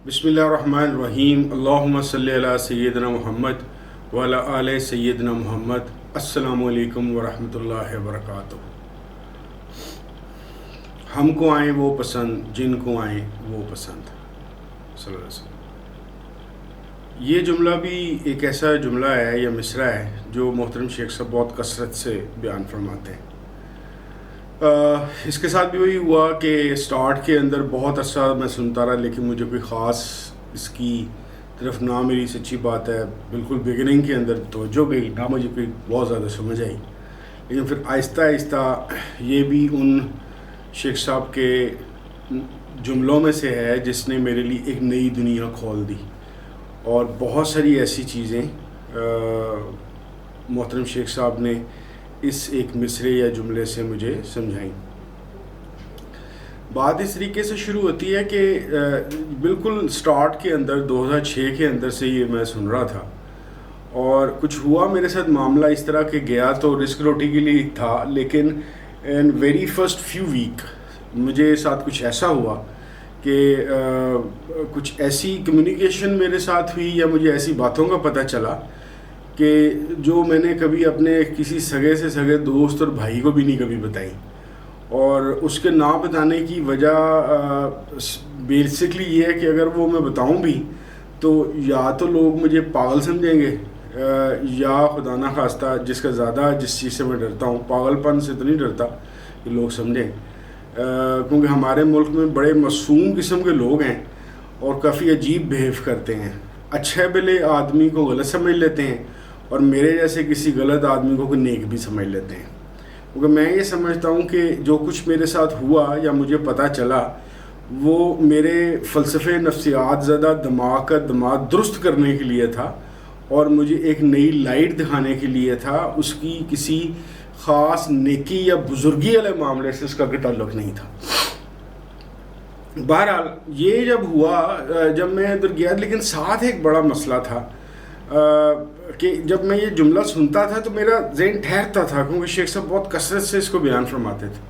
بسم اللہ الرحمن الرحیم اللہم صلی علی سیدنا محمد وعلی آل سیدنا محمد۔ السلام علیکم ورحمۃ اللہ وبرکاتہ۔ ہم کو آئیں وہ پسند جن کو آئیں وہ پسند، صلی اللہ علیہ وسلم۔ یہ جملہ بھی ایک ایسا جملہ ہے یا مصرع ہے جو محترم شیخ صاحب بہت کثرت سے بیان فرماتے ہیں۔ اس کے ساتھ بھی وہی ہوا کہ سٹارٹ کے اندر بہت عرصہ میں سنتا رہا، لیکن مجھے کوئی خاص اس کی طرف نہ میری سچی بات ہے بالکل بگننگ کے اندر توجہ گئی، نہ مجھے کوئی بہت زیادہ سمجھ آئی۔ لیکن پھر آہستہ آہستہ یہ بھی ان شیخ صاحب کے جملوں میں سے ہے جس نے میرے لیے ایک نئی دنیا کھول دی، اور بہت ساری ایسی چیزیں محترم شیخ صاحب نے اس ایک مصرے یا جملے سے مجھے سمجھائیں۔ بات اس طریقے سے شروع ہوتی ہے کہ بالکل سٹارٹ کے اندر 2006 کے اندر سے یہ میں سن رہا تھا، اور کچھ ہوا میرے ساتھ معاملہ اس طرح کہ گیا تو رسک روٹی کے لیے تھا، لیکن in very first few week مجھے ساتھ کچھ ایسا ہوا کہ کچھ ایسی کمیونیکیشن میرے ساتھ ہوئی یا مجھے ایسی باتوں کا پتہ چلا کہ جو میں نے کبھی اپنے کسی سگے سے سگے دوست اور بھائی کو بھی نہیں کبھی بتائی، اور اس کے نہ بتانے کی وجہ بیسکلی یہ ہے کہ اگر وہ میں بتاؤں بھی تو یا تو لوگ مجھے پاگل سمجھیں گے، یا خدا نہ خواستہ جس کا زیادہ جس چیز سے میں ڈرتا ہوں، پاگل پن سے تو نہیں ڈرتا کہ لوگ سمجھیں، کیونکہ ہمارے ملک میں بڑے معصوم قسم کے لوگ ہیں اور کافی عجیب بیہیو کرتے ہیں، اچھے بھلے آدمی کو غلط سمجھ لیتے ہیں اور میرے جیسے کسی غلط آدمی کو نیک بھی سمجھ لیتے ہیں۔ کیونکہ میں یہ سمجھتا ہوں کہ جو کچھ میرے ساتھ ہوا یا مجھے پتہ چلا وہ میرے فلسفے نفسیات زدہ دماغ کا دماغ درست کرنے کے لیے تھا، اور مجھے ایک نئی لائٹ دکھانے کے لیے تھا، اس کی کسی خاص نیکی یا بزرگی والے معاملے سے اس کا کوئی تعلق نہیں تھا۔ بہرحال یہ جب ہوا، جب میں ادھر گیا، لیکن ساتھ ایک بڑا مسئلہ تھا کہ جب میں یہ جملہ سنتا تھا تو میرا ذہن ٹھہرتا تھا، کیونکہ شیخ صاحب بہت کثرت سے اس کو بیان فرماتے تھے۔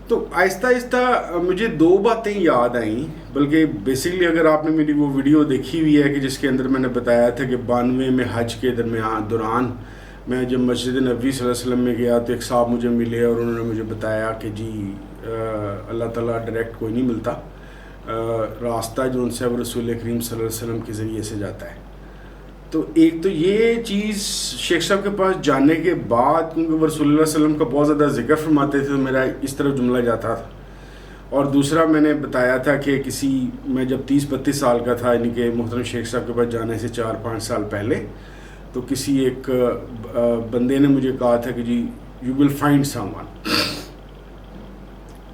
تو آہستہ آہستہ مجھے دو باتیں یاد آئیں، بلکہ بیسکلی اگر آپ نے میری وہ ویڈیو دیکھی ہوئی ہے کہ جس کے اندر میں نے بتایا تھا کہ 92 میں حج کے دوران میں جب مسجد نبوی صلی اللہ علیہ وسلم میں گیا تو ایک صاحب مجھے ملے اور انہوں نے مجھے بتایا کہ جی اللہ تعالیٰ ڈائریکٹ کوئی نہیں ملتا، راستہ جو ان سے اب رسول کریم صلی اللہ علیہ وسلم کے ذریعے سے جاتا ہے۔ تو ایک تو یہ چیز شیخ صاحب کے پاس جانے کے بعد، کیونکہ وہ رسول اللہ صلی اللہ علیہ وسلم کا بہت زیادہ ذکر فرماتے تھے، تو میرا اس طرف جملہ جاتا تھا۔ اور دوسرا میں نے بتایا تھا کہ میں جب 30-32 سال کا تھا، یعنی کہ محترم شیخ صاحب کے پاس جانے سے 4-5 سال پہلے، تو کسی ایک بندے نے مجھے کہا تھا کہ جی you will find someone.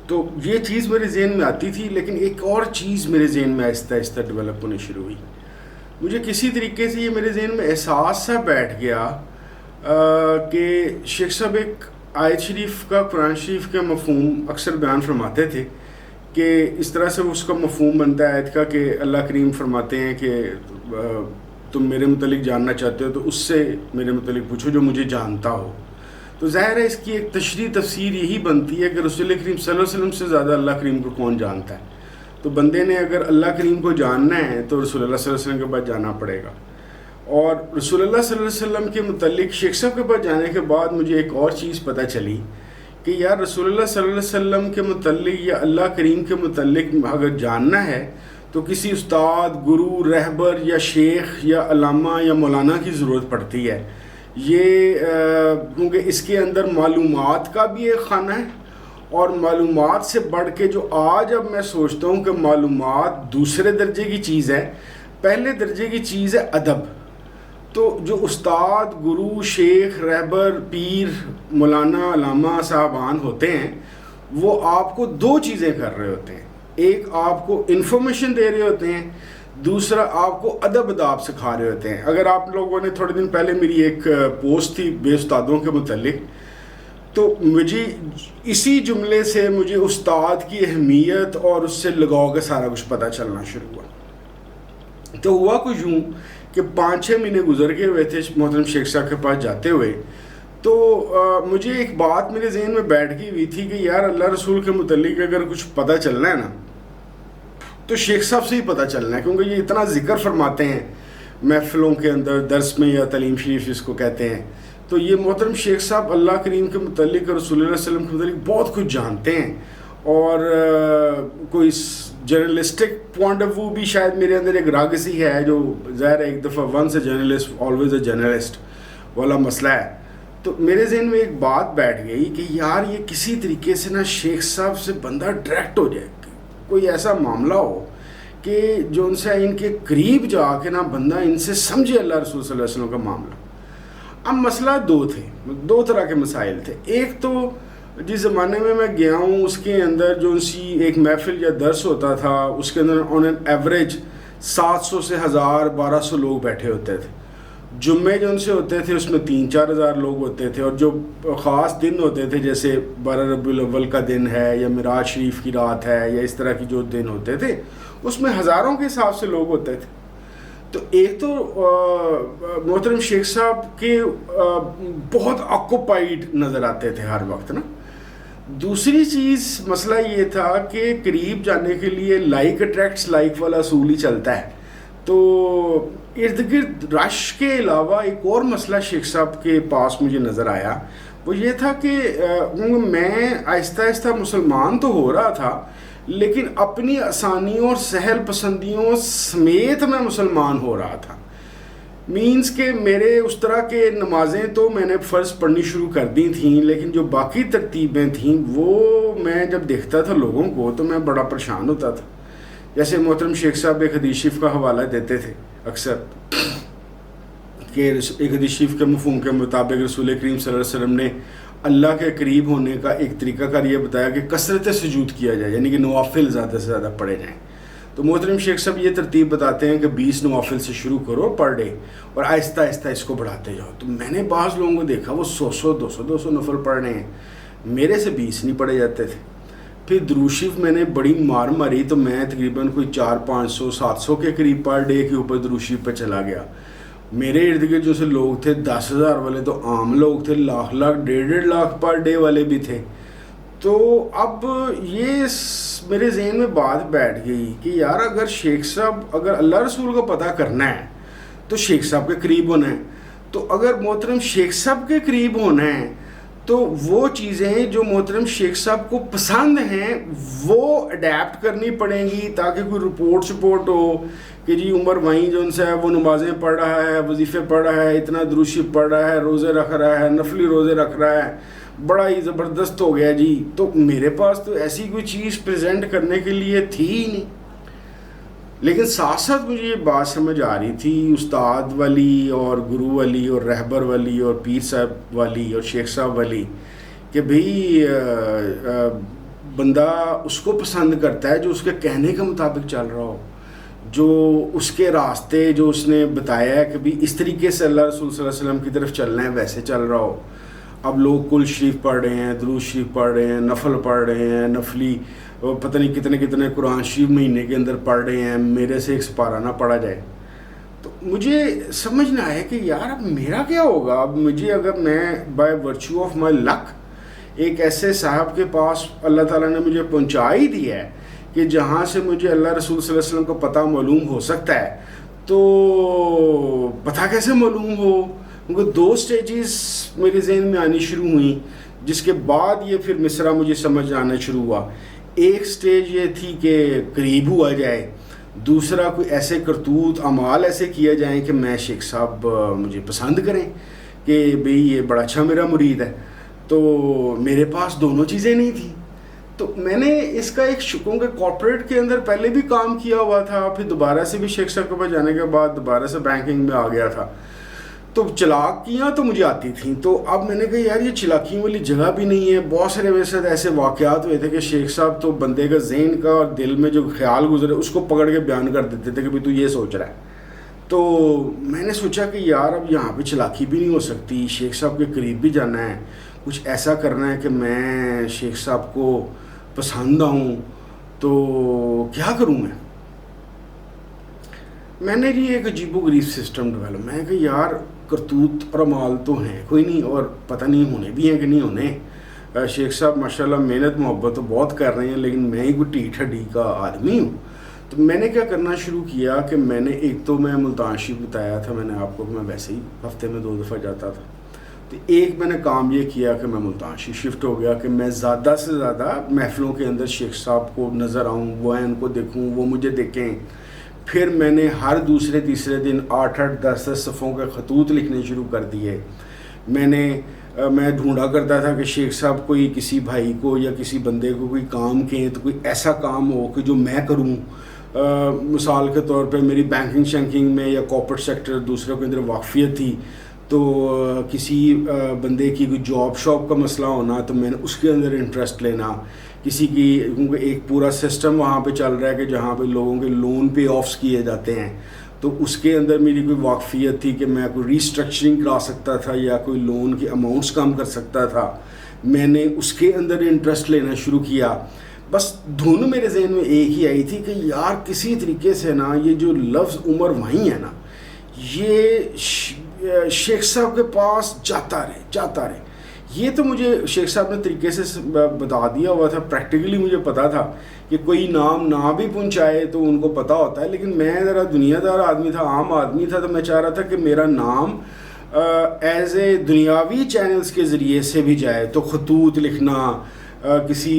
تو یہ چیز میرے ذہن میں آتی تھی، لیکن ایک اور چیز میرے ذہن میں آہستہ آہستہ ڈیولپ ہونے شروع ہوئی۔ مجھے کسی طریقے سے یہ میرے ذہن میں احساس سا بیٹھ گیا کہ شیخ صاحب ایک آیت شریف کا، قرآن شریف کا مفہوم اکثر بیان فرماتے تھے کہ اس طرح سے اس کا مفہوم بنتا ہے آیت کا کہ اللہ کریم فرماتے ہیں کہ تم میرے متعلق جاننا چاہتے ہو تو اس سے میرے متعلق پوچھو جو مجھے جانتا ہو۔ تو ظاہر ہے اس کی ایک تشریح تفسیر یہی بنتی ہے کہ رسول کریم صلی اللہ علیہ وسلم سے زیادہ اللہ کریم کو کون جانتا ہے۔ تو بندے نے اگر اللہ کریم کو جاننا ہے تو رسول اللہ صلی اللہ علیہ وسلم کے پاس جانا پڑے گا، اور رسول اللہ صلی اللہ علیہ وسلم کے متعلق شیخ صاحب کے پاس جانے کے بعد مجھے ایک اور چیز پتہ چلی کہ یار رسول اللہ صلی اللہ علیہ وسلم کے متعلق یا اللہ کریم کے متعلق اگر جاننا ہے تو کسی استاد، گرو، رہبر یا شیخ یا علامہ یا مولانا کی ضرورت پڑتی ہے۔ یہ کیونکہ اس کے اندر معلومات کا بھی ایک خانہ ہے، اور معلومات سے بڑھ کے جو آج اب میں سوچتا ہوں کہ معلومات دوسرے درجے کی چیز ہے، پہلے درجے کی چیز ہے ادب۔ تو جو استاد، گرو، شیخ، رہبر، پیر، مولانا، علامہ صاحبان ہوتے ہیں وہ آپ کو دو چیزیں کر رہے ہوتے ہیں، ایک آپ کو انفارمیشن دے رہے ہوتے ہیں، دوسرا آپ کو ادب اداب سکھا رہے ہوتے ہیں۔ اگر آپ لوگوں نے تھوڑے دن پہلے میری ایک پوسٹ تھی بے استادوں کے متعلق، تو مجھے اسی جملے سے مجھے استاد کی اہمیت اور اس سے لگاؤ کا سارا کچھ پتہ چلنا شروع ہوا۔ تو ہوا کچھ یوں کہ 5-6 مہینے گزر گئے ہوئے تھے محترم شیخ صاحب کے پاس جاتے ہوئے، تو مجھے ایک بات میرے ذہن میں بیٹھ گئی ہوئی تھی کہ یار اللہ رسول کے متعلق اگر کچھ پتہ چلنا ہے نا تو شیخ صاحب سے ہی پتہ چلنا ہے، کیونکہ یہ اتنا ذکر فرماتے ہیں محفلوں کے اندر، درس میں یا تعلیم شریف جس کو کہتے ہیں. تو یہ محترم شیخ صاحب اللہ کریم کے متعلق، رسول اللہ علیہ وسلم کے متعلق بہت کچھ جانتے ہیں، اور کوئی جرنلسٹک پوائنٹ آف ویو بھی شاید میرے اندر ایک راگ سی ہے، جو ظاہر ہے ایک دفعہ once a journalist always a journalist والا مسئلہ ہے. تو میرے ذہن میں ایک بات بیٹھ گئی کہ یار یہ کسی طریقے سے نا شیخ صاحب سے بندہ ڈائریکٹ ہو جائے، کوئی ایسا معاملہ ہو کہ جو ان سے ان کے قریب جا کے نا بندہ ان سے سمجھے اللہ رسول صلی اللہ علیہ وسلم کا معاملہ. اب مسئلہ دو طرح کے مسائل تھے. ایک تو جس زمانے میں گیا ہوں اس کے اندر جو سی ایک محفل یا درس ہوتا تھا، اس کے اندر آن این ایوریج 700 سے 1000 1200 لوگ بیٹھے ہوتے تھے. جمعے جو ان سے ہوتے تھے اس میں 3-4 ہزار لوگ ہوتے تھے، اور جو خاص دن ہوتے تھے جیسے 12 ربیع الاول کا دن ہے یا معراج شریف کی رات ہے یا اس طرح کی جو دن ہوتے تھے اس میں ہزاروں کے حساب سے لوگ ہوتے تھے. تو ایک تو محترم شیخ صاحب کے بہت آکوپائیڈ نظر آتے تھے ہر وقت نا. دوسری چیز مسئلہ یہ تھا کہ قریب جانے کے لیے لائک اٹریکٹس لائک والا اصول ہی چلتا ہے. تو ارد گرد رش کے علاوہ ایک اور مسئلہ شیخ صاحب کے پاس مجھے نظر آیا، وہ یہ تھا کہ میں آہستہ آہستہ مسلمان تو ہو رہا تھا، لیکن اپنی آسانیوں اور سہل پسندیوں سمیت میں مسلمان ہو رہا تھا. مینس کہ میرے اس طرح کے نمازیں تو میں نے فرض پڑھنی شروع کر دی تھیں، لیکن جو باقی ترتیبیں تھیں وہ میں جب دیکھتا تھا لوگوں کو تو میں بڑا پریشان ہوتا تھا. جیسے محترم شیخ صاحب ایک حدیث شریف کا حوالہ دیتے تھے اکثر کہ ایک حدیث شریف کے مفہوم کے مطابق رسول کریم صلی اللہ علیہ وسلم نے اللہ کے قریب ہونے کا ایک طریقہ کار یہ بتایا کہ کثرت سجود کیا جائے، یعنی کہ نوافل زیادہ سے زیادہ پڑھے جائیں. تو محترم شیخ صاحب یہ ترتیب بتاتے ہیں کہ 20 نوافل سے شروع کرو پر ڈے اور آہستہ آہستہ اس کو بڑھاتے جاؤ. تو میں نے بعض لوگوں کو دیکھا وہ 100 نفل پڑھ رہے ہیں، میرے سے 20 نہیں پڑھے جاتے تھے. پھر درود شریف میں نے بڑی مار ماری تو میں تقریباً کوئی 400 500 700 کے قریب پر ڈے کے اوپر درود شریف پہ چلا گیا. میرے ارد گرد جو سے لوگ تھے 10,000 والے تو عام لوگ تھے، لاکھ 1.5 لاکھ پر ڈے والے بھی تھے. تو اب یہ میرے ذہن میں بات بیٹھ گئی کہ یار اگر شیخ صاحب اگر اللہ رسول کو پتہ کرنا ہے تو شیخ صاحب کے قریب ہونا ہے. تو اگر محترم شیخ صاحب کے قریب ہونا ہے تو وہ چیزیں جو محترم شیخ صاحب کو پسند ہیں وہ اڈیپٹ کرنی پڑیں گی، تاکہ کوئی رپورٹ ہو کہ جی عمر وہیں جو ان سے ہے وہ نمازیں پڑھ رہا ہے، وظیفے پڑھ رہا ہے، اتنا درود شریف پڑھ رہا ہے، روزے رکھ رہا ہے، نفلی روزے رکھ رہا ہے، بڑا ہی زبردست ہو گیا جی. تو میرے پاس تو ایسی کوئی چیز پریزنٹ کرنے کے لیے تھی ہی نہیں. لیکن ساتھ ساتھ مجھے یہ بات سمجھ آ رہی تھی استاد والی اور گرو والی اور رہبر والی اور پیر صاحب والی اور شیخ صاحب والی کہ بھئی بندہ اس کو پسند کرتا ہے جو اس کے کہنے کے مطابق چل رہا ہو، جو اس کے راستے جو اس نے بتایا ہے کہ بھی اس طریقے سے اللہ رسول صلی اللہ علیہ وسلم کی طرف چلنا ہے ویسے چل رہا ہو. اب لوگ کل شریف پڑھ رہے ہیں، درود شریف پڑھ رہے ہیں، نفل پڑھ رہے ہیں، نفلی پتہ نہیں کتنے قرآن شریف مہینے کے اندر پڑھ رہے ہیں، میرے سے ایک سپارہ نہ پڑھا جائے. تو مجھے سمجھ نہ آیا کہ یار اب میرا کیا ہوگا. اب مجھے اگر میں بائی ورچو آف مائی لک ایک ایسے صاحب کے پاس اللہ تعالیٰ نے مجھے پہنچا ہی دیا ہے کہ جہاں سے مجھے اللہ رسول صلی اللہ علیہ وسلم کو پتہ معلوم ہو سکتا ہے، تو پتہ کیسے معلوم ہو؟ کیونکہ 2 سٹیجز میرے ذہن میں آنی شروع ہوئیں، جس کے بعد یہ پھر مصرع مجھے سمجھ آنا شروع ہوا. ایک سٹیج یہ تھی کہ قریب ہوا جائے، دوسرا کوئی ایسے کرتوت اعمال ایسے کیا جائیں کہ میں شیخ صاحب مجھے پسند کریں کہ بھئی یہ بڑا اچھا میرا مرید ہے. تو میرے پاس دونوں چیزیں نہیں تھیں. تو میں نے اس کا ایک شکوں کے کارپوریٹ کے اندر پہلے بھی کام کیا ہوا تھا، پھر دوبارہ سے بھی شیخ صاحب کے پاس جانے کے بعد دوبارہ سے بینکنگ میں آ گیا تھا. تو چلاکیاں تو مجھے آتی تھیں. تو اب میں نے کہا یار یہ چلاکیوں والی جگہ بھی نہیں ہے. بہت سارے میرے ساتھ ایسے واقعات ہوئے تھے کہ شیخ صاحب تو بندے کا ذہن کا اور دل میں جو خیال گزرے اس کو پکڑ کے بیان کر دیتے تھے کہ بھئی تو یہ سوچ رہا ہے. تو میں نے سوچا کہ یار اب یہاں پہ چلاکی بھی نہیں ہو سکتی، شیخ صاحب کے قریب بھی جانا ہے، کچھ ایسا کرنا ہے کہ میں شیخ صاحب کو پسند آؤں. تو کیا کروں میں نے جی ایک عجیب و غریب سسٹم ڈیولپ. میں کہ یار کرتوت اور اعمال تو ہیں کوئی نہیں، اور پتہ نہیں ہونے بھی ہیں کہ نہیں ہونے. شیخ صاحب ماشاءاللہ محنت محبت تو بہت کر رہے ہیں، لیکن میں ہی کوئی ٹھیٹ ہڈی کا آدمی ہوں. تو میں نے کیا کرنا شروع کیا کہ میں نے ایک تو میں ملتان شریف بتایا تھا میں نے آپ کو کہ میں ویسے ہی ہفتے میں 2 دفعہ جاتا تھا. تو ایک میں نے کام یہ کیا کہ میں ملتان شریف شفٹ ہو گیا کہ میں زیادہ سے زیادہ محفلوں کے اندر شیخ صاحب کو نظر آؤں, وہ ان کو دیکھوں, وہ مجھے دیکھیں. پھر میں نے ہر دوسرے تیسرے دن 8-8 10-10 صفحوں کے خطوط لکھنے شروع کر دیے. میں ڈھونڈا کرتا تھا کہ شیخ صاحب کوئی کسی بھائی کو یا کسی بندے کو کوئی کام کہیں تو کوئی ایسا کام ہو کہ جو میں کروں. مثال کے طور پہ میری بینکنگ شینکنگ میں یا کارپوریٹ سیکٹر دوسروں کے اندر واقفیت تھی, تو کسی بندے کی کوئی جاب شاپ کا مسئلہ ہونا تو میں نے اس کے اندر انٹرسٹ لینا. کسی کی کیونکہ ایک پورا سسٹم وہاں پہ چل رہا ہے کہ جہاں پہ لوگوں کے لون پے آفس کیے جاتے ہیں, تو اس کے اندر میری کوئی واقفیت تھی کہ میں کوئی ریسٹرکچرنگ کرا سکتا تھا یا کوئی لون کے اماؤنٹس کم کر سکتا تھا. میں نے اس کے اندر انٹرسٹ لینا شروع کیا. بس دھن میرے ذہن میں ایک ہی آئی تھی کہ یار کسی طریقے سے نا یہ جو لفظ عمر وہیں ہے نا, یہ شیخ صاحب کے پاس جاتا رہے. یہ تو مجھے شیخ صاحب نے طریقے سے بتا دیا ہوا تھا, پریکٹیکلی مجھے پتا تھا کہ کوئی نام نہ بھی پہنچائے تو ان کو پتا ہوتا ہے, لیکن میں ذرا دنیا دار آدمی تھا, عام آدمی تھا, تو میں چاہ رہا تھا کہ میرا نام ایز اے دنیاوی چینلز کے ذریعے سے بھی جائے. تو خطوط لکھنا, کسی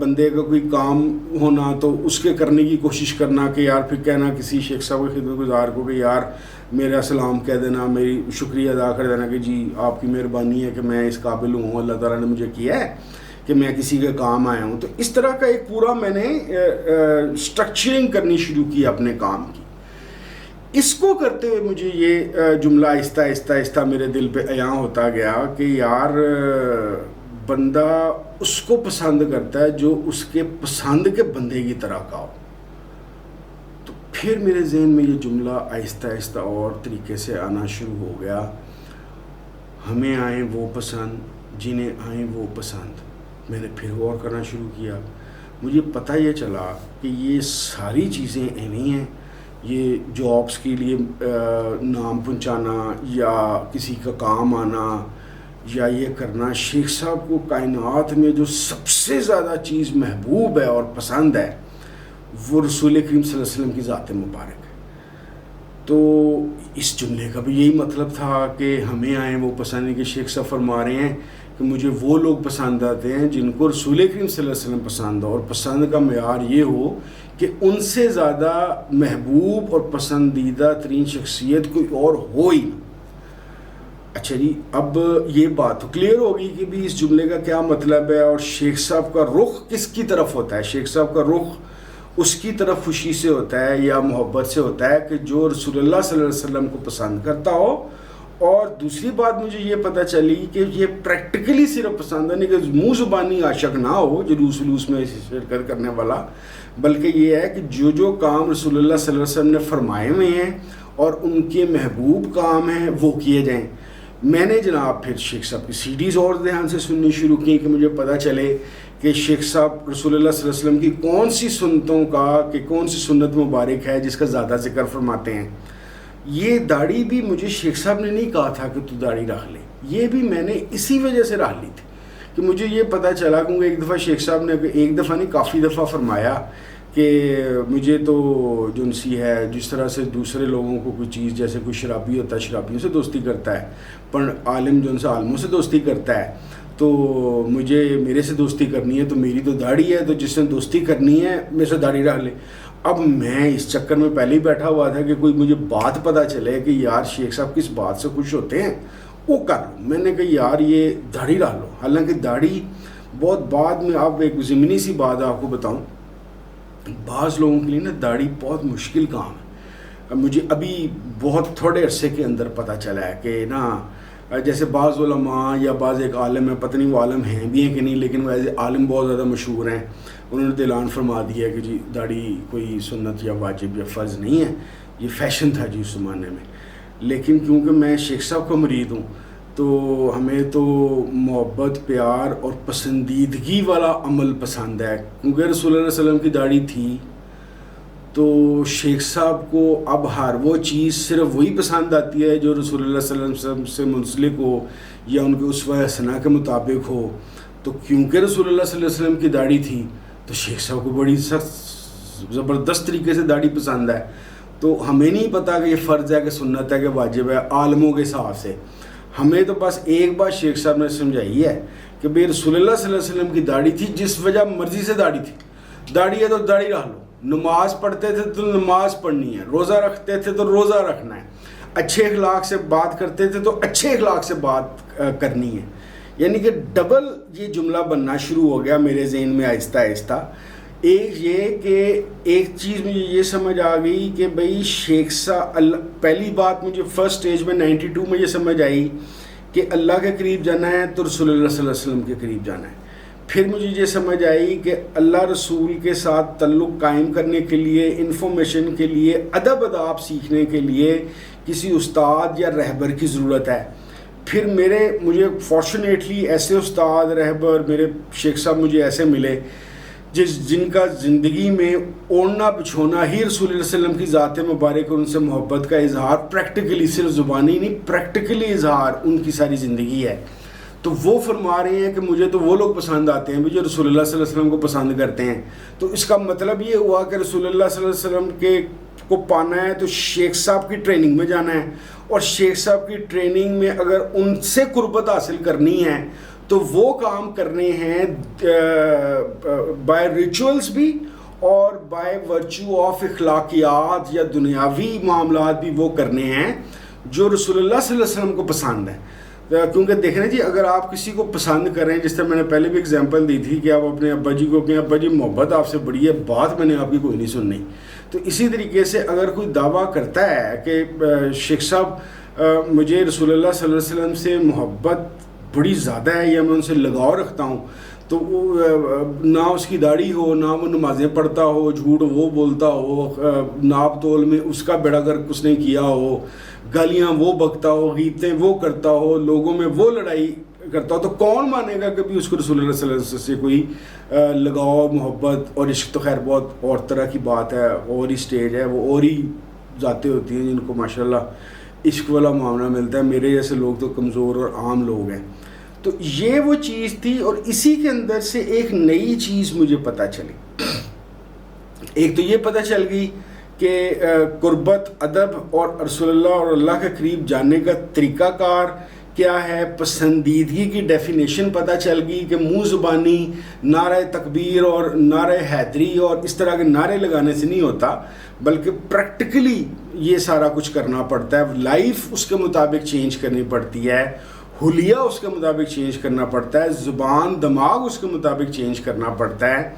بندے کا کوئی کام ہونا تو اس کے کرنے کی کوشش کرنا کہ یار پھر کہنا کسی شیخ صاحب کے خدمت گزار کو کہ یار میرا سلام کہہ دینا, میری شکریہ ادا کر دینا کہ جی آپ کی مہربانی ہے کہ میں اس قابل ہوں, اللہ تعالیٰ نے مجھے کیا ہے کہ میں کسی کے کام آیا ہوں. تو اس طرح کا ایک پورا میں نے اسٹرکچرنگ کرنی شروع کی اپنے کام کی. اس کو کرتے ہوئے مجھے یہ جملہ آہستہ میرے دل پہ عیاں ہوتا گیا کہ یار بندہ اس کو پسند کرتا ہے جو اس کے پسند کے بندے کی طرح کا ہو. تو پھر میرے ذہن میں یہ جملہ آہستہ اور طریقے سے آنا شروع ہو گیا, ہمیں آئیں وہ پسند جنہیں آئیں وہ پسند. میں نے پھر غور کرنا شروع کیا, مجھے پتہ یہ چلا کہ یہ ساری چیزیں ایویں ہیں, یہ جابس کے لیے نام پہنچانا یا کسی کا کام آنا یا یہ کرنا, شیخ صاحب کو کائنات میں جو سب سے زیادہ چیز محبوب ہے اور پسند ہے وہ رسول کریم صلی اللہ علیہ وسلم کی ذات مبارک ہے. تو اس جملے کا بھی یہی مطلب تھا کہ ہمیں آئیں وہ پسند ہے, کہ شیخ صاحب فرما رہے ہیں کہ مجھے وہ لوگ پسند آتے ہیں جن کو رسول کریم صلی اللہ علیہ وسلم پسند ہو, اور پسند کا معیار یہ ہو کہ ان سے زیادہ محبوب اور پسندیدہ ترین شخصیت کوئی اور ہو ہی نہ. اچھا جی, اب یہ بات تو کلیئر ہوگی کہ بھی اس جملے کا کیا مطلب ہے اور شیخ صاحب کا رخ کس کی طرف ہوتا ہے. شیخ صاحب کا رخ اس کی طرف خوشی سے ہوتا ہے یا محبت سے ہوتا ہے کہ جو رسول اللہ صلی اللہ علیہ وسلم کو پسند کرتا ہو. اور دوسری بات مجھے یہ پتہ چلی کہ یہ پریکٹیکلی صرف پسند ہے, نہیں کہ منہ زبانی عاشق نہ ہو جلوس ولوس میں شرکت کرنے والا, بلکہ یہ ہے کہ جو کام رسول اللہ صلی اللہ علیہ وسلم نے فرمائے ہوئے ہیں اور ان کے محبوب کام ہیں وہ کیے جائیں. میں نے جناب پھر شیخ صاحب کی سیڈیز اور دھیان سے سننی شروع کی کہ مجھے پتہ چلے کہ شیخ صاحب رسول اللہ صلی اللہ علیہ وسلم کی کون سی سنتوں کا کہ کون سی سنت مبارک ہے جس کا زیادہ ذکر فرماتے ہیں. یہ داڑھی بھی مجھے شیخ صاحب نے نہیں کہا تھا کہ تو داڑھی رکھ لے, یہ بھی میں نے اسی وجہ سے رکھ لی تھی کہ مجھے یہ پتہ چلا, کیونکہ ایک دفعہ شیخ صاحب نے ایک دفعہ نہیں کافی دفعہ فرمایا کہ مجھے تو جنسی ہے, جس طرح سے دوسرے لوگوں کو کوئی چیز, جیسے کوئی شرابی ہوتا ہے شرابیوں سے دوستی کرتا ہے, پر عالم جو ان سے عالموں سے دوستی کرتا ہے, تو مجھے میرے سے دوستی کرنی ہے تو میری تو داڑھی ہے, تو جس نے دوستی کرنی ہے میرے سے داڑھی رکھ لے. اب میں اس چکر میں پہلے ہی بیٹھا ہوا تھا کہ کوئی مجھے بات پتہ چلے کہ یار شیخ صاحب کس بات سے خوش ہوتے ہیں وہ کر لوں. میں نے کہا یار یہ داڑھی رکھ لو. حالانکہ داڑھی بہت بعد میں, آپ ایک ضمنی سی بات آپ کو بتاؤں, بعض لوگوں کے لیے نا داڑھی بہت مشکل کام ہے. مجھے ابھی بہت تھوڑے عرصے کے اندر پتہ چلا ہے کہ نا جیسے بعض علماء یا بعض ایک عالم ہے, پتہ نہیں وہ عالم ہیں بھی ہیں کہ نہیں, لیکن وہ ایسے عالم بہت زیادہ مشہور ہیں, انہوں نے اعلان فرما دیا کہ جی داڑھی کوئی سنت یا واجب یا فرض نہیں ہے, یہ فیشن تھا جی اس زمانے میں. لیکن کیونکہ میں شیخ صاحب کا مرید ہوں تو ہمیں تو محبت پیار اور پسندیدگی والا عمل پسند ہے. کیونکہ رسول اللہ علیہ وسلم کی داڑھی تھی تو شیخ صاحب کو اب ہر وہ چیز صرف وہی پسند آتی ہے جو رسول اللہ صلی اللہ علیہ وسلم سے منسلک ہو یا ان کے اسوہ حسنہ کے مطابق ہو. تو کیونکہ رسول اللہ صلی اللہ علیہ وسلم کی داڑھی تھی تو شیخ صاحب کو بڑی سخت زبردست طریقے سے داڑھی پسند ہے، تو ہمیں نہیں پتا کہ یہ فرض ہے کہ سنت ہے کہ واجب ہے عالموں کے حساب سے. ہمیں تو بس ایک بات شیخ صاحب نے سمجھائی ہے کہ بھئی رسول اللہ صلی اللہ علیہ وسلم کی داڑھی تھی، جس وجہ مرضی سے داڑھی تھی. داڑھی ہے تو داڑھی رکھ لو، نماز پڑھتے تھے تو نماز پڑھنی ہے، روزہ رکھتے تھے تو روزہ رکھنا ہے، اچھے اخلاق سے بات کرتے تھے تو اچھے اخلاق سے بات کرنی ہے. یعنی کہ ڈبل یہ جملہ بننا شروع ہو گیا میرے ذہن میں آہستہ آہستہ. ایک یہ کہ ایک چیز مجھے یہ سمجھ آ گئی کہ بھئی شیخ صاحب پہلی بات مجھے فرسٹ سٹیج میں 92 میں یہ سمجھ آئی کہ اللہ کے قریب جانا ہے تو رسول اللہ صلی اللہ علیہ وسلم کے قریب جانا ہے. پھر مجھے یہ سمجھ آئی کہ اللہ رسول کے ساتھ تعلق قائم کرنے کے لیے، انفارمیشن کے لیے، ادب آداب سیکھنے کے لیے کسی استاد یا رہبر کی ضرورت ہے. پھر مجھے فارچونیٹلی ایسے استاد رہبر میرے شیخ صاحب مجھے ایسے ملے جن کا زندگی میں اوڑھنا بچھونا ہی رسول اللہ صلی اللہ علیہ وسلم کی ذات مبارک اور ان سے محبت کا اظہار، پریکٹیکلی، صرف زبانی نہیں، پریکٹیکلی اظہار ان کی ساری زندگی ہے. تو وہ فرما رہے ہیں کہ مجھے تو وہ لوگ پسند آتے ہیں جو رسول اللہ صلی اللہ علیہ وسلم کو پسند کرتے ہیں. تو اس کا مطلب یہ ہوا کہ رسول اللہ صلی اللہ علیہ وسلم کو پانا ہے تو شیخ صاحب کی ٹریننگ میں جانا ہے، اور شیخ صاحب کی ٹریننگ میں اگر ان سے قربت حاصل کرنی ہے تو وہ کام کرنے ہیں بائی ریچولز بھی اور بائی ورچو آف اخلاقیات یا دنیاوی معاملات بھی وہ کرنے ہیں جو رسول اللہ صلی اللہ علیہ وسلم کو پسند ہے. کیونکہ دیکھیں جی، اگر آپ کسی کو پسند کریں، جس طرح میں نے پہلے بھی ایگزامپل دی تھی کہ آپ اپنے ابا جی کو، اپنے ابا جی محبت آپ سے بڑی ہے، بات میں نے آپ کی کوئی نہیں سننی. تو اسی طریقے سے اگر کوئی دعویٰ کرتا ہے کہ شیخ صاحب مجھے رسول اللہ صلی اللہ علیہ وسلم سے محبت بڑی زیادہ ہے یا میں ان سے لگاؤ رکھتا ہوں، تو نہ اس کی داڑھی ہو، نہ وہ نمازیں پڑھتا ہو، جھوٹ وہ بولتا ہو، ناپ تول میں اس کا بیڑا گرک اس نے کیا ہو، گالیاں وہ بکتا ہو، غیبتیں وہ کرتا ہو، لوگوں میں وہ لڑائی کرتا ہو، تو کون مانے گا کہ بھی اس کو رسول اللہ صلی اللہ علیہ وسلم سے کوئی لگاؤ، محبت اور عشق؟ تو خیر بہت اور طرح کی بات ہے، اور ہی سٹیج ہے، وہ اور ہی ذاتیں ہوتی ہیں جن کو ماشاءاللہ عشق والا معاملہ ملتا ہے. میرے جیسے لوگ تو کمزور اور عام لوگ ہیں. تو یہ وہ چیز تھی، اور اسی کے اندر سے ایک نئی چیز مجھے پتہ چلی. ایک تو یہ پتہ چل گئی کہ قربت، ادب اور رسول اللہ اور اللہ کے قریب جانے کا طریقہ کار کیا ہے. پسندیدگی کی ڈیفینیشن پتہ چل گئی کہ منہ زبانی نعرہ تکبیر اور نعرہ حیدری اور اس طرح کے نعرے لگانے سے نہیں ہوتا، بلکہ پریکٹیکلی یہ سارا کچھ کرنا پڑتا ہے. لائف اس کے مطابق چینج کرنی پڑتی ہے، حلیہ اس کے مطابق چینج کرنا پڑتا ہے، زبان دماغ اس کے مطابق چینج کرنا پڑتا ہے.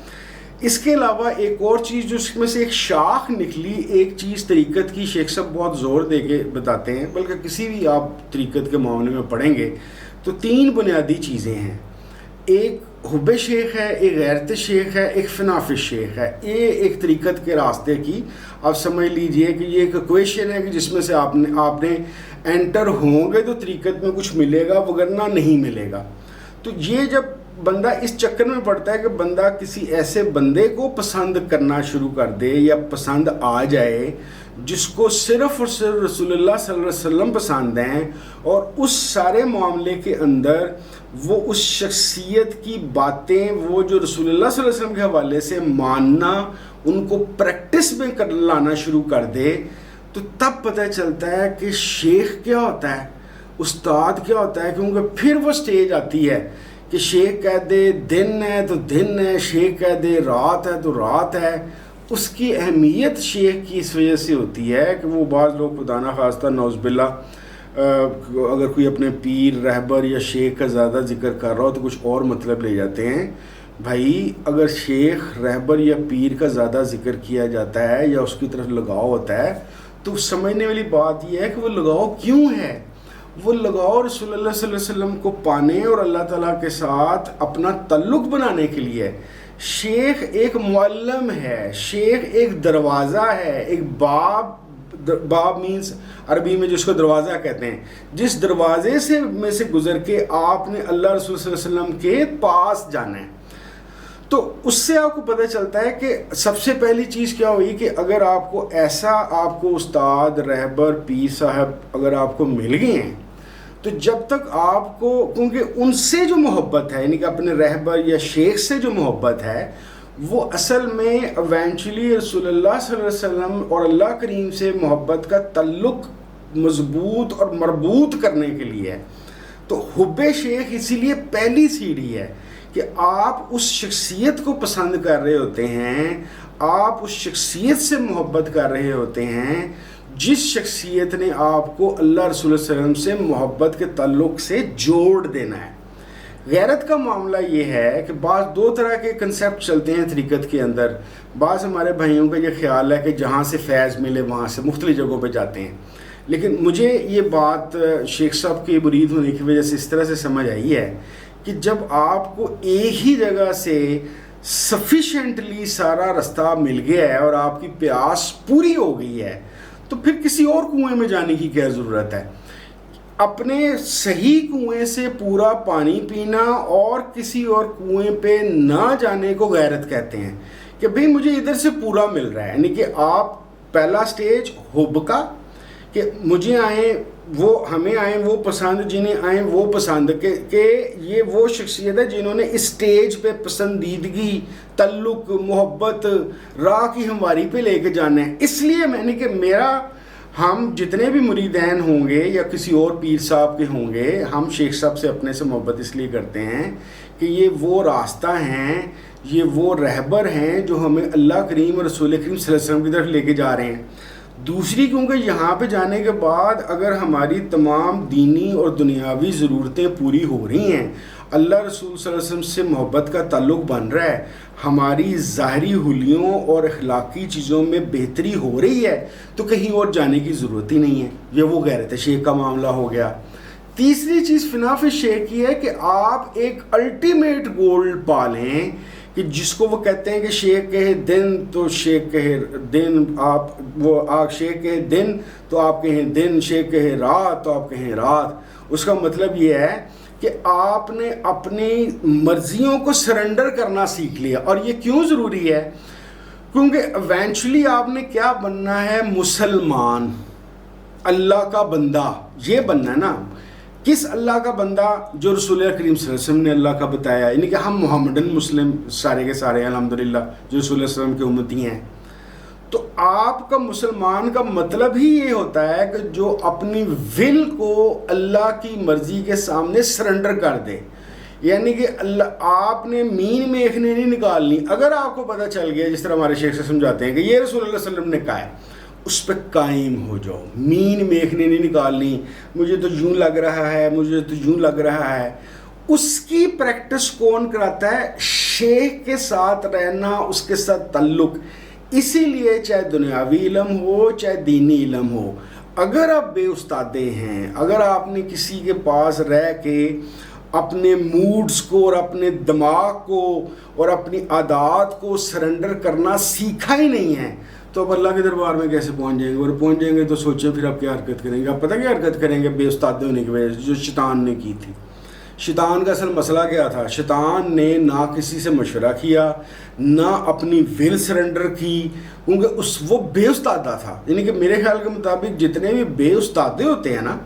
اس کے علاوہ ایک اور چیز جو اس میں سے ایک شاخ نکلی، ایک چیز طریقت کی، شیخ صاحب بہت زور دے کے بتاتے ہیں، بلکہ کسی بھی آپ طریقت کے معاملے میں پڑھیں گے تو 3 بنیادی چیزیں ہیں. ایک حب شیخ ہے، ایک غیرت شیخ ہے، ایک فناف شیخ ہے. یہ ایک طریقت کے راستے کی آپ سمجھ لیجئے کہ یہ ایک ایکویشن ہے کہ جس میں سے آپ نے انٹر ہوں گے تو طریقت میں کچھ ملے گا، وگرنہ نہیں ملے گا. تو یہ جب بندہ اس چکر میں پڑتا ہے کہ بندہ کسی ایسے بندے کو پسند کرنا شروع کر دے یا پسند آ جائے جس کو صرف اور صرف رسول اللہ صلی اللہ علیہ وسلم پسند ہیں، اور اس سارے معاملے کے اندر وہ اس شخصیت کی باتیں وہ جو رسول اللہ صلی اللہ علیہ وسلم کے حوالے سے ماننا، ان کو پریکٹس میں لانا شروع کر دے، تو تب پتہ چلتا ہے کہ شیخ کیا ہوتا ہے، استاد کیا ہوتا ہے. کیونکہ پھر وہ سٹیج آتی ہے کہ شیخ کہہ دے دن ہے تو دن ہے، شیخ کہہ دے رات ہے تو رات ہے. اس کی اہمیت شیخ کی اس وجہ سے ہوتی ہے کہ وہ بعض لوگ خدا نخواستہ نعوذ باللہ اگر کوئی اپنے پیر، رہبر یا شیخ کا زیادہ ذکر کر رہا ہو تو کچھ اور مطلب لے جاتے ہیں. بھائی اگر شیخ، رہبر یا پیر کا زیادہ ذکر کیا جاتا ہے یا اس کی طرف لگاؤ ہوتا ہے تو سمجھنے والی بات یہ ہے کہ وہ لگاؤ کیوں ہے. وہ لگاؤ رسول اللہ صلی اللہ علیہ وسلم کو پانے اور اللہ تعالیٰ کے ساتھ اپنا تعلق بنانے کے لیے. شیخ ایک معلم ہے، شیخ ایک دروازہ ہے، ایک باب مینس عربی میں جس کو دروازہ کہتے ہیں، جس دروازے سے گزر کے آپ نے اللہ رسول صلی اللہ علیہ وسلم کے پاس جانا ہے. تو اس سے آپ کو پتہ چلتا ہے کہ سب سے پہلی چیز کیا ہوئی کہ اگر آپ کو استاد، رہبر، پیر صاحب اگر آپ کو مل گئے ہیں تو جب تک آپ کو، کیونکہ ان سے جو محبت ہے، یعنی کہ اپنے رہبر یا شیخ سے جو محبت ہے، وہ اصل میں ایونچولی رسول اللہ صلی اللہ علیہ وسلم اور اللہ کریم سے محبت کا تعلق مضبوط اور مربوط کرنے کے لیے ہے. تو حب شیخ اسی لیے پہلی سیڑھی ہے کہ آپ اس شخصیت کو پسند کر رہے ہوتے ہیں, آپ اس شخصیت سے محبت کر رہے ہوتے ہیں جس شخصیت نے آپ کو اللہ رسول صلی اللہ علیہ وسلم سے محبت کے تعلق سے جوڑ دینا ہے. غیرت کا معاملہ یہ ہے کہ بعض دو طرح کے کنسیپٹ چلتے ہیں طریقت کے اندر. بعض ہمارے بھائیوں کا یہ خیال ہے کہ جہاں سے فیض ملے وہاں سے مختلف جگہوں پہ جاتے ہیں, لیکن مجھے یہ بات شیخ صاحب کے مرید ہونے کی وجہ سے اس طرح سے سمجھ آئی ہے کہ جب آپ کو ایک ہی جگہ سے سفیشینٹلی سارا رستہ مل گیا ہے اور آپ کی پیاس پوری ہو گئی ہے تو پھر کسی اور کنویں میں جانے کی کیا ضرورت ہے. اپنے صحیح کنویں سے پورا پانی پینا اور کسی اور کنویں پہ نہ جانے کو غیرت کہتے ہیں کہ بھئی مجھے ادھر سے پورا مل رہا ہے. یعنی کہ آپ پہلا سٹیج حب کا کہ مجھے آئیں وہ, ہمیں آئیں وہ پسند, جنہیں آئیں وہ پسند, کہ یہ وہ شخصیت ہے جنہوں نے اس سٹیج پہ پسندیدگی, تعلق, محبت, راہ کی ہمواری پہ لے کے جانا ہے. اس لیے میں نے کہ میرا, ہم جتنے بھی مریدین ہوں گے یا کسی اور پیر صاحب کے ہوں گے, ہم شیخ صاحب سے اپنے سے محبت اس لیے کرتے ہیں کہ یہ وہ راستہ ہیں, یہ وہ رہبر ہیں جو ہمیں اللہ کریم اور رسول کریم صلی اللہ علیہ وسلم کی طرف لے کے جا رہے ہیں. دوسری کیونکہ یہاں پہ جانے کے بعد اگر ہماری تمام دینی اور دنیاوی ضرورتیں پوری ہو رہی ہیں, اللہ رسول صلی اللہ علیہ وسلم سے محبت کا تعلق بن رہا ہے, ہماری ظاہری حلیوں اور اخلاقی چیزوں میں بہتری ہو رہی ہے, تو کہیں اور جانے کی ضرورت ہی نہیں ہے. یہ وہ غیرت شیخ کا معاملہ ہو گیا. تیسری چیز فناف شیخ کی ہے کہ آپ ایک الٹیمیٹ گول پا لیں کہ جس کو وہ کہتے ہیں کہ شیخ کہے دن تو شیخ کہے دن, آپ شیخ کہے دن تو آپ کہیں دن, شیخ کہے رات تو آپ کہیں رات. اس کا مطلب یہ ہے کہ آپ نے اپنی مرضیوں کو سرنڈر کرنا سیکھ لیا. اور یہ کیوں ضروری ہے؟ کیونکہ ایونچولی آپ نے کیا بننا ہے؟ مسلمان, اللہ کا بندہ. یہ بننا ہے نا. کس اللہ کا بندہ؟ جو رسول اللہ کریم صلی اللہ علیہ وسلم نے اللہ کا بتایا. یعنی کہ ہم محمدن مسلم سارے کے سارے الحمدللہ جو رسول اللہ علیہ وسلم کے امتی ہیں. تو آپ کا مسلمان کا مطلب ہی یہ ہوتا ہے کہ جو اپنی ول کو اللہ کی مرضی کے سامنے سرنڈر کر دے. یعنی کہ اللہ, آپ نے مین میں ایک نہیں نکالنی. اگر آپ کو پتہ چل گیا, جس طرح ہمارے شیخ سے سمجھاتے ہیں کہ یہ رسول اللہ صلی اللہ علیہ وسلم نے کہا ہے, اس پہ قائم ہو جاؤ. مین میخنے نہیں نکالنی, مجھے تو یوں لگ رہا ہے, مجھے تو یوں لگ رہا ہے. اس کی پریکٹس کون کراتا ہے؟ شیخ کے ساتھ رہنا, اس کے ساتھ تعلق. اسی لیے چاہے دنیاوی علم ہو چاہے دینی علم ہو, اگر آپ بے استادے ہیں, اگر آپ نے کسی کے پاس رہ کے اپنے موڈز کو اور اپنے دماغ کو اور اپنی عادات کو سرنڈر کرنا سیکھا ہی نہیں ہے, تو اب اللہ کے دربار میں کیسے پہنچ جائیں گے؟ اور پہنچ جائیں گے تو سوچیں پھر آپ کیا حرکت کریں گے. آپ پتہ کیا حرکت کریں گے بے استاد ہونے کی وجہ سے, جو شیطان نے کی تھی. شیطان کا اصل مسئلہ کیا تھا؟ شیطان نے نہ کسی سے مشورہ کیا, نہ اپنی ول سرنڈر کی, کیونکہ وہ بے استادہ تھا. یعنی کہ میرے خیال کے مطابق جتنے بھی بے استادے ہوتے ہیں نا,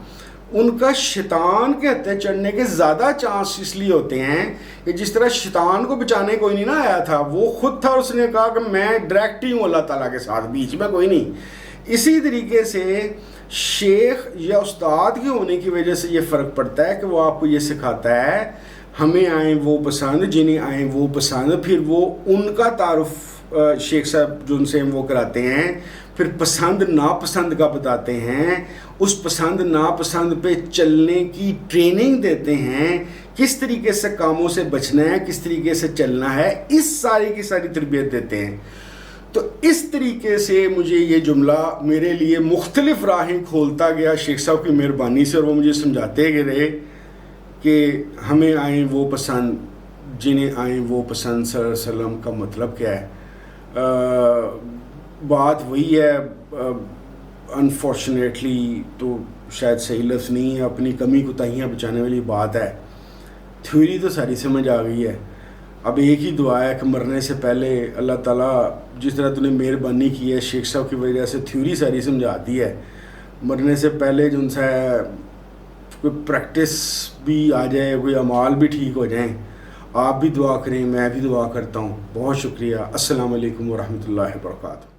ان کا شیطان کے ہتھے چڑھنے کے زیادہ چانس اس لیے ہوتے ہیں کہ جس طرح شیطان کو بچانے کوئی نہیں نہ آیا تھا, وہ خود تھا, اس نے کہا کہ میں ڈائریکٹ ہی ہوں اللہ تعالیٰ کے ساتھ, بیچ میں کوئی نہیں. اسی طریقے سے شیخ یا استاد کے ہونے کی وجہ سے یہ فرق پڑتا ہے کہ وہ آپ کو یہ سکھاتا ہے ہمیں آئیں وہ پسند, جنہیں آئیں وہ پسند. پھر وہ ان کا تعارف شیخ صاحب جو ان سے وہ کراتے ہیں, پھر پسند ناپسند کا بتاتے ہیں, اس پسند ناپسند پہ چلنے کی ٹریننگ دیتے ہیں, کس طریقے سے کاموں سے بچنا ہے, کس طریقے سے چلنا ہے, اس ساری کی ساری تربیت دیتے ہیں. تو اس طریقے سے مجھے یہ جملہ میرے لیے مختلف راہیں کھولتا گیا شیخ صاحب کی مہربانی سے, اور وہ مجھے سمجھاتے گئے رہے کہ ہمیں آئیں وہ پسند, جنہیں آئیں وہ پسند. صلی اللہ علیہ وسلم کا مطلب کیا ہے؟ بات وہی ہے, انفارچونیٹلی تو شاید صحیح لفظ نہیں ہے, اپنی کمی کوتاہیاں بچانے والی بات ہے. تھیوری تو ساری سمجھ آ گئی ہے. اب ایک ہی دعا ہے کہ مرنے سے پہلے اللہ تعالیٰ جس طرح تو نے مہربانی کی ہے شیخ صاحب کی وجہ سے تھیوری ساری سمجھاتی ہے, مرنے سے پہلے جو ان سے کوئی پریکٹس بھی آ جائے, کوئی اعمال بھی ٹھیک ہو جائیں. آپ بھی دعا کریں، میں بھی دعا کرتا ہوں. بہت شکریہ. السلام علیکم ورحمۃ اللہ وبرکاتہ.